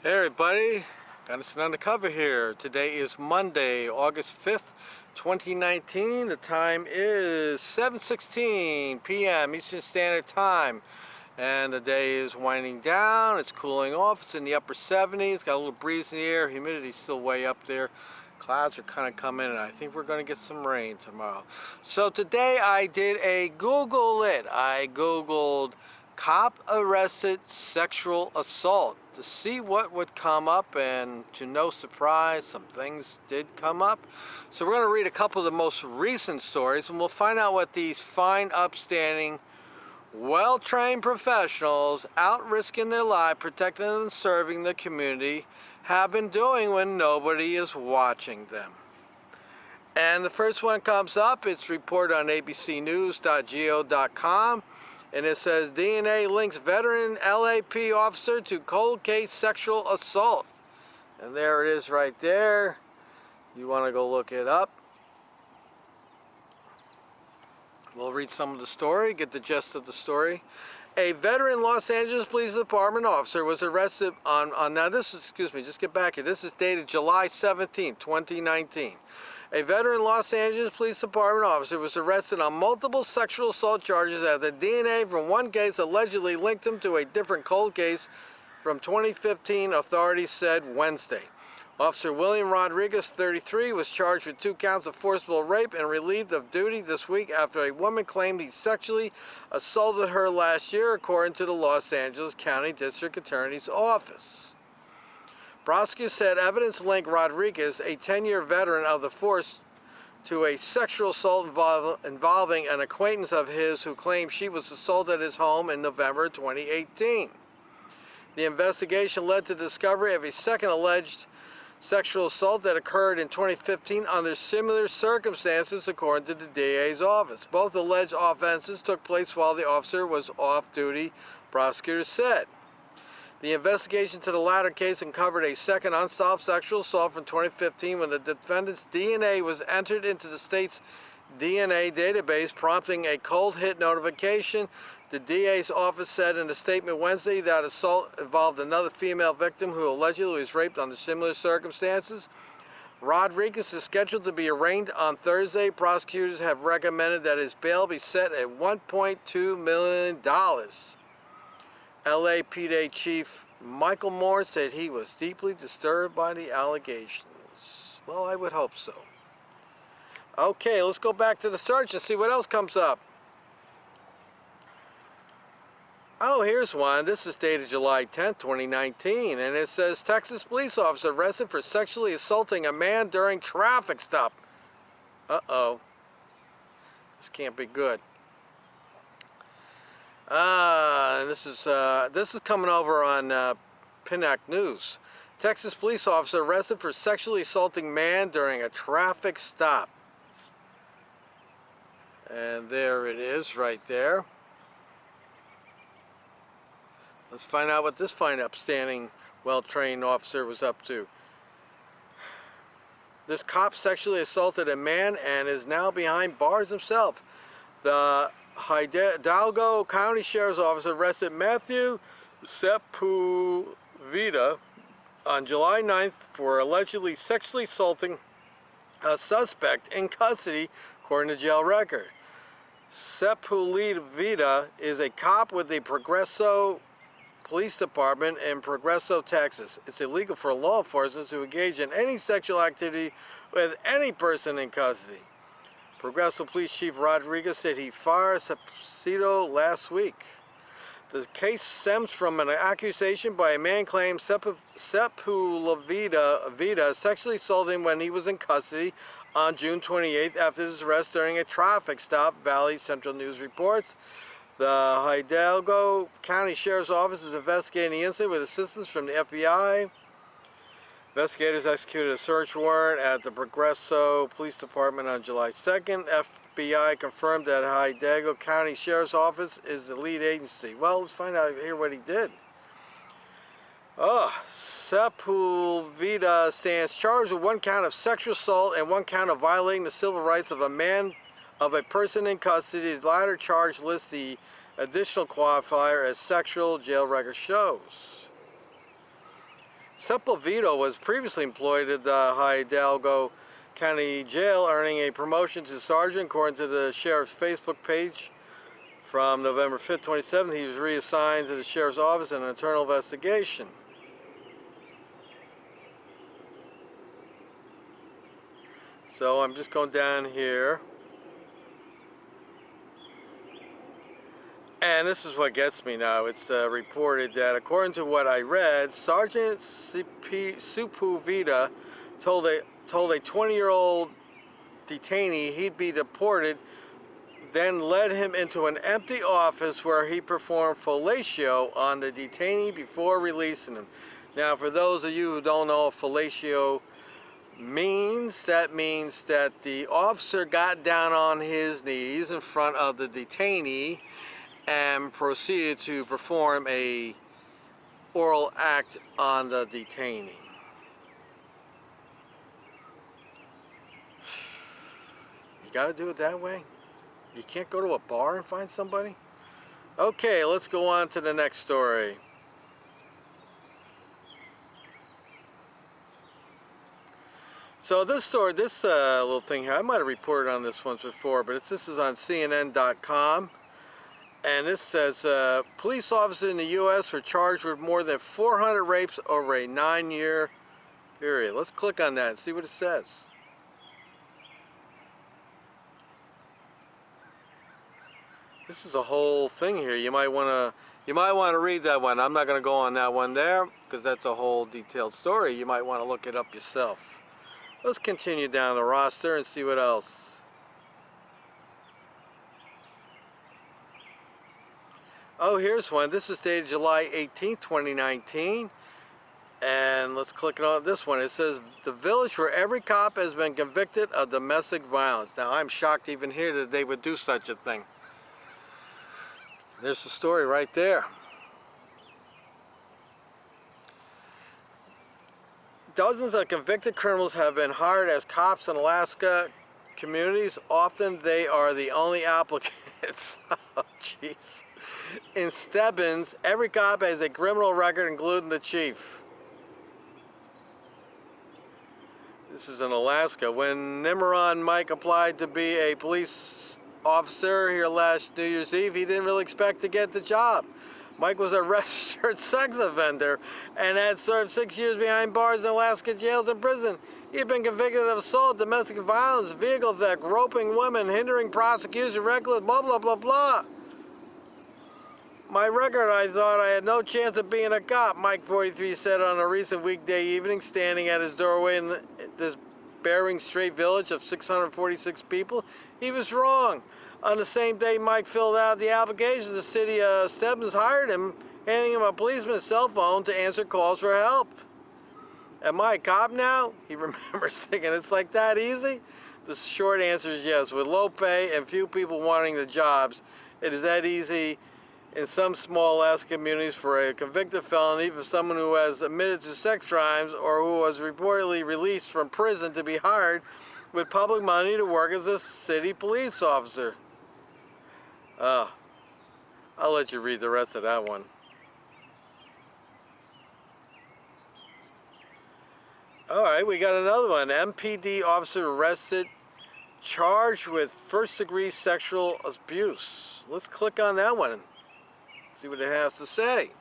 Hey everybody, Gunnison Undercover here. Today is Monday, August 5th, 2019. The time is 7:16 p.m. Eastern Standard Time. And the day is winding down, it's cooling off, it's in the upper 70s, got a little breeze in the air, humidity's still way up there. Clouds are kind of coming in, and I think we're going to get some rain tomorrow. So today I did a Google it. I Googled cop arrested sexual assault to see what would come up, and to no surprise, some things did come up. So we're going to read a couple of the most recent stories, and we'll find out what these fine, upstanding, well-trained professionals out risking their life, protecting and serving the community, have been doing when nobody is watching them. And the first one comes up, it's reported on abcnews.go.com, and it says DNA links veteran LAP officer to cold case sexual assault. And there it is right there. You want to go look it up. We'll read some of the story, get the gist of the story. A veteran Los Angeles Police Department officer was arrested on now this is, excuse me, just get back here. This is dated July 17, 2019. A veteran Los Angeles Police Department officer was arrested on multiple sexual assault charges after DNA from one case allegedly linked him to a different cold case from 2015, authorities said Wednesday. Officer William Rodriguez, 33, was charged with 2 counts of forcible rape and relieved of duty this week after a woman claimed he sexually assaulted her last year, according to the Los Angeles County District Attorney's Office. Prosecutors said evidence linked Rodriguez, a 10-year veteran of the force, to a sexual assault involving an acquaintance of his who claimed she was assaulted at his home in November 2018. The investigation led to the discovery of a second alleged sexual assault that occurred in 2015 under similar circumstances, according to the DA's office. Both alleged offenses took place while the officer was off duty, prosecutors said. The investigation to the latter case uncovered a second unsolved sexual assault from 2015 when the defendant's DNA was entered into the state's DNA database, prompting a cold hit notification. The DA's office said in a statement Wednesday that assault involved another female victim who allegedly was raped under similar circumstances. Rodriguez is scheduled to be arraigned on Thursday. Prosecutors have recommended that his bail be set at $1.2 million. LAPD Chief Michael Moore said he was deeply disturbed by the allegations. Well, I would hope so. Okay, let's go back to the search and see what else comes up. Oh, here's one. This is dated July 10th, 2019, and it says Texas police officer arrested for sexually assaulting a man during traffic stop. Uh-oh. This can't be good. This is coming over on Pinnack News. Texas police officer arrested for sexually assaulting man during a traffic stop. And there it is right there. Let's find out what this fine, upstanding, well-trained officer was up to. This cop sexually assaulted a man and is now behind bars himself. The Hidalgo County Sheriff's Office arrested Matthew Sepulveda on July 9th for allegedly sexually assaulting a suspect in custody, according to jail record. Sepulveda is a cop with the Progreso Police Department in Progreso, Texas. It's illegal for law enforcement to engage in any sexual activity with any person in custody. Progreso Police Chief Rodriguez said he fired Sepulveda last week. The case stems from an accusation by a man claiming Sepulveda sexually assaulted him when he was in custody on June 28th after his arrest during a traffic stop, Valley Central News reports. The Hidalgo County Sheriff's Office is investigating the incident with assistance from the FBI. Investigators executed a search warrant at the Progreso Police Department on July 2nd. FBI confirmed that Hidalgo County Sheriff's Office is the lead agency. Well, let's find out here what he did. Sepulveda stands charged with 1 count of sexual assault and 1 count of violating the civil rights of a person in custody. The latter charge lists the additional qualifier as sexual, jail record shows. Sepulveda was previously employed at the Hidalgo County Jail, earning a promotion to sergeant. According to the sheriff's Facebook page, from November 5th, 2017, he was reassigned to the sheriff's office in an internal investigation. So I'm just going down here. And this is what gets me now. It's reported that, according to what I read, Sergeant Sepulveda told a 20-year-old detainee he'd be deported, then led him into an empty office where he performed fellatio on the detainee before releasing him. Now, for those of you who don't know what fellatio means, that means that the officer got down on his knees in front of the detainee and proceeded to perform a oral act on the detainee. You gotta do it that way? You can't go to a bar and find somebody? Okay, let's go on to the next story. So this story, this little thing here, I might have reported on this once before, but this is on CNN.com. And this says, police officers in the U.S. were charged with more than 400 rapes over a 9-year period. Let's click on that and see what it says. This is a whole thing here. You might want to read that one. I'm not going to go on that one there because that's a whole detailed story. You might want to look it up yourself. Let's continue down the roster and see what else. Oh, here's one. This is dated July 18, 2019. And let's click on this one. It says, the village where every cop has been convicted of domestic violence. Now, I'm shocked even here that they would do such a thing. There's the story right there. Dozens of convicted criminals have been hired as cops in Alaska communities. Often they are the only applicants. Oh, jeez. In Stebbins, every cop has a criminal record, including the chief. This is in Alaska. When Nimron Mike applied to be a police officer here last New Year's Eve, he didn't really expect to get the job. Mike was a registered sex offender and had served 6 years behind bars in Alaska jails and prison. He had been convicted of assault, domestic violence, vehicle theft, groping women, hindering prosecution, reckless, blah, blah, blah, blah. My record, I thought I had no chance of being a cop, Mike 43 said on a recent weekday evening, standing at his doorway in this Bering Strait village of 646 people. He was wrong. On the same day Mike filled out the application, the city of Stebbins hired him, handing him a policeman's cell phone to answer calls for help. Am I a cop now? He remembers thinking, it's like that easy? The short answer is yes. With low pay and few people wanting the jobs, it is that easy in some small Alaska communities for a convicted felon, even someone who has admitted to sex crimes or who was reportedly released from prison, to be hired with public money to work as a city police officer. I'll let you read the rest of that one. All right, we got another one. MPD officer arrested, charged with first-degree sexual abuse. Let's click on that one and see what it has to say.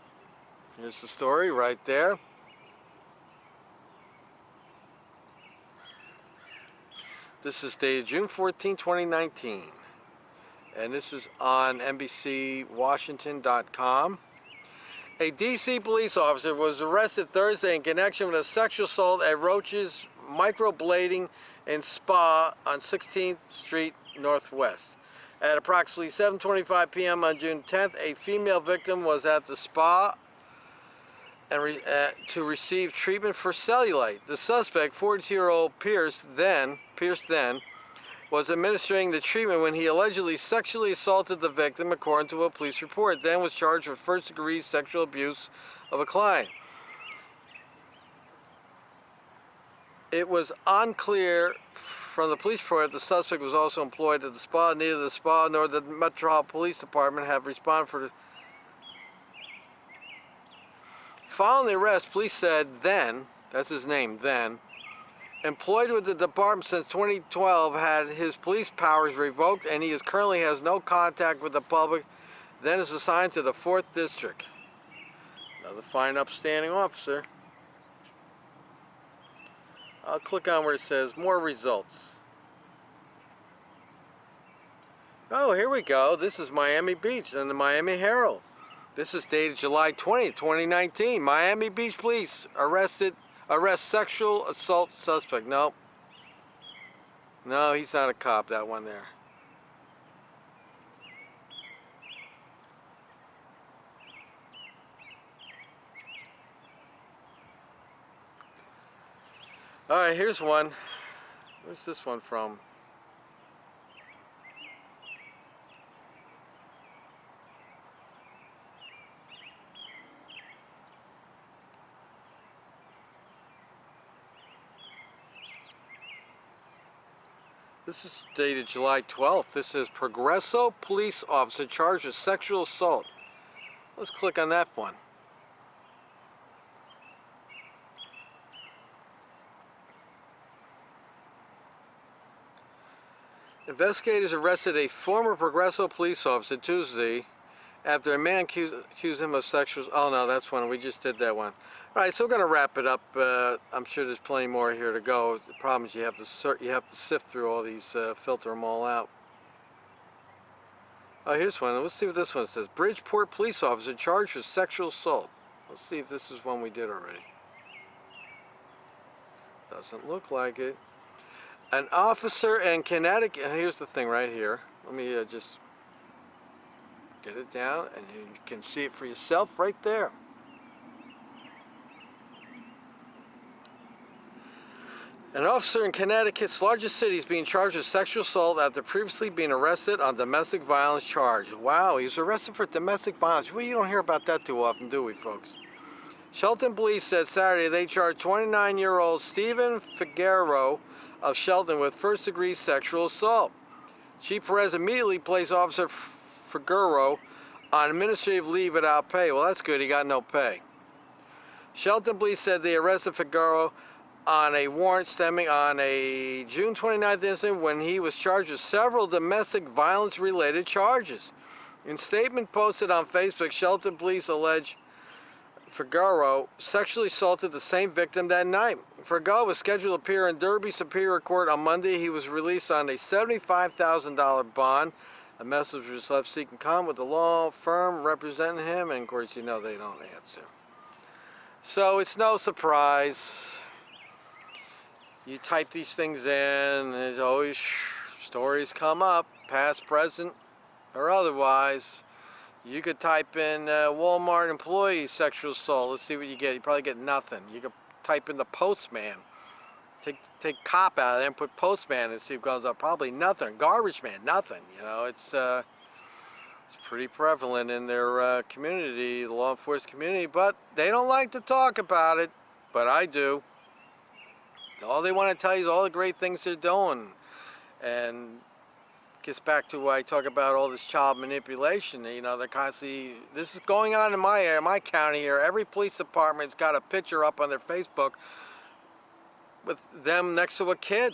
Here's the story right there. This is dated June 14, 2019. And this is on NBCWashington.com. A D.C. police officer was arrested Thursday in connection with a sexual assault at Roach's Microblading and Spa on 16th Street Northwest. At approximately 7:25 p.m. on June 10th, a female victim was at the spa and to receive treatment for cellulite. The suspect, 42-year-old Pierce then, was administering the treatment when he allegedly sexually assaulted the victim, according to a police report, then was charged with first-degree sexual abuse of a client. It was unclear from the police report that the suspect was also employed at the spa. Neither the spa nor the Metropolitan Police Department have responded for the following the arrest, police said then, that's his name, then, employed with the department since 2012, had his police powers revoked, and he currently has no contact with the public, then is assigned to the 4th District. Another fine upstanding officer. I'll click on where it says more results. Oh, here we go. This is Miami Beach and the Miami Herald. This is dated July 20th, 2019. Miami Beach police arrest sexual assault suspect. Nope. No, he's not a cop, that one there. All right, here's one. Where's this one from? This is dated July 12th. This is Progreso police officer charged with sexual assault. Let's click on that one. Investigators arrested a former Progreso police officer Tuesday after a man accused him of sexual... Oh no, that's one. We just did that one. All right, so we're going to wrap it up. I'm sure there's plenty more here to go. The problem is you have to sift through all these, filter them all out. Oh, here's one. Let's see what this one says. Bridgeport police officer charged with sexual assault. Let's see if this is one we did already. Doesn't look like it. An officer in Connecticut. Here's the thing right here. Let me just get it down, and you can see it for yourself right there. An officer in Connecticut's largest city is being charged with sexual assault after previously being arrested on domestic violence charge. Wow, he was arrested for domestic violence. Well, you don't hear about that too often, do we, folks? Shelton police said Saturday they charged 29-year-old Stephen Figueroa of Shelton with first-degree sexual assault. Chief Perez immediately placed Officer Figueroa on administrative leave without pay. Well, that's good. He got no pay. Shelton police said they arrested Figueroa on a warrant stemming on a June 29th incident when he was charged with several domestic violence-related charges. In a statement posted on Facebook, Shelton police allege Figueroa sexually assaulted the same victim that night. Figueroa was scheduled to appear in Derby Superior Court on Monday. He was released on a $75,000 bond. A message was left seeking comment with the law firm representing him, and of course, you know they don't answer. So it's no surprise. You type these things in, and there's always stories come up, past, present, or otherwise. You could type in Walmart employee sexual assault. Let's see what you get. You probably get nothing. You could type in the postman. Take cop out of there and put postman and see what comes up. Probably nothing. Garbage man, nothing. You know, it's pretty prevalent in their community, the law enforcement community, but they don't like to talk about it. But I do. All they want to tell you is all the great things they're doing, and gets back to why I talk about all this child manipulation. You know, they're constantly, this is going on in my area, my county here. Every police department's got a picture up on their Facebook with them next to a kid,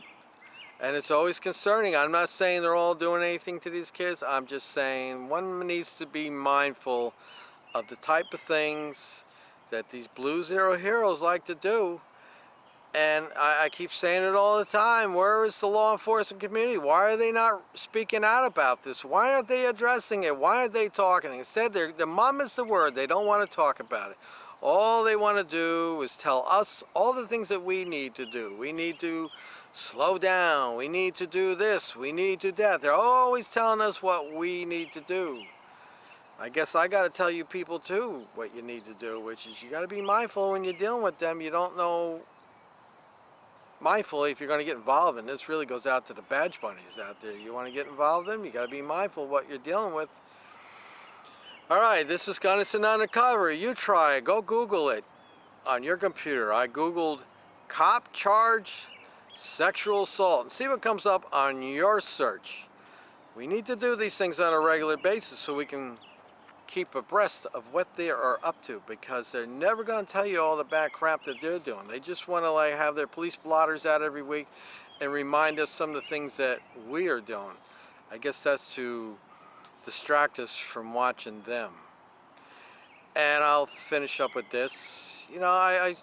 and it's always concerning. I'm not saying they're all doing anything to these kids. I'm just saying one needs to be mindful of the type of things that these Blue Zero heroes like to do. And I keep saying it all the time. Where is the law enforcement community? Why are they not speaking out about this? Why aren't they addressing it? Why aren't they talking? Instead, the mum is the word. They don't want to talk about it. All they want to do is tell us all the things that we need to do. We need to slow down. We need to do this. We need to do that. They're always telling us what we need to do. I guess I got to tell you people, too, what you need to do, which is you got to be mindful when you're dealing with them. You don't know... Mindful if you're going to get involved, and this really goes out to the badge bunnies out there. You want to get involved in them, you got to be mindful of what you're dealing with. All right, this is Gunnison Undercover. You try it. Go Google it on your computer. I Googled cop charged sexual assault and see what comes up on your search. We need to do these things on a regular basis so we can keep abreast of what they are up to, because they're never going to tell you all the bad crap that they're doing. They just want to like have their police blotters out every week and remind us some of the things that we are doing. I guess that's to distract us from watching them. And I'll finish up with this. You know, I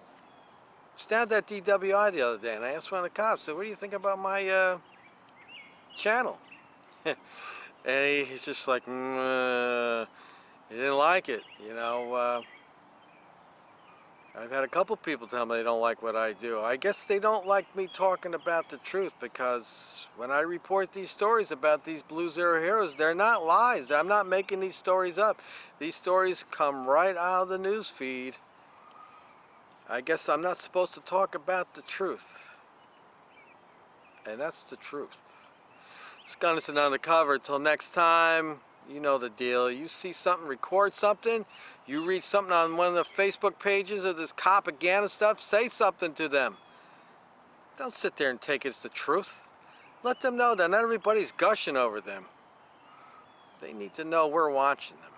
stabbed at DWI the other day, and I asked one of the cops, so what do you think about my channel? And he's just like, he didn't like it. You know, I've had a couple people tell me they don't like what I do. I guess they don't like me talking about the truth, because when I report these stories about these Blue Zero heroes, they're not lies. I'm not making these stories up. These stories come right out of the news feed. I guess I'm not supposed to talk about the truth. And that's the truth. It's Gunnison Undercover. Until next time, you know the deal. You see something, record something. You read something on one of the Facebook pages of this propaganda stuff, say something to them. Don't sit there and take it as the truth. Let them know that not everybody's gushing over them. They need to know we're watching them.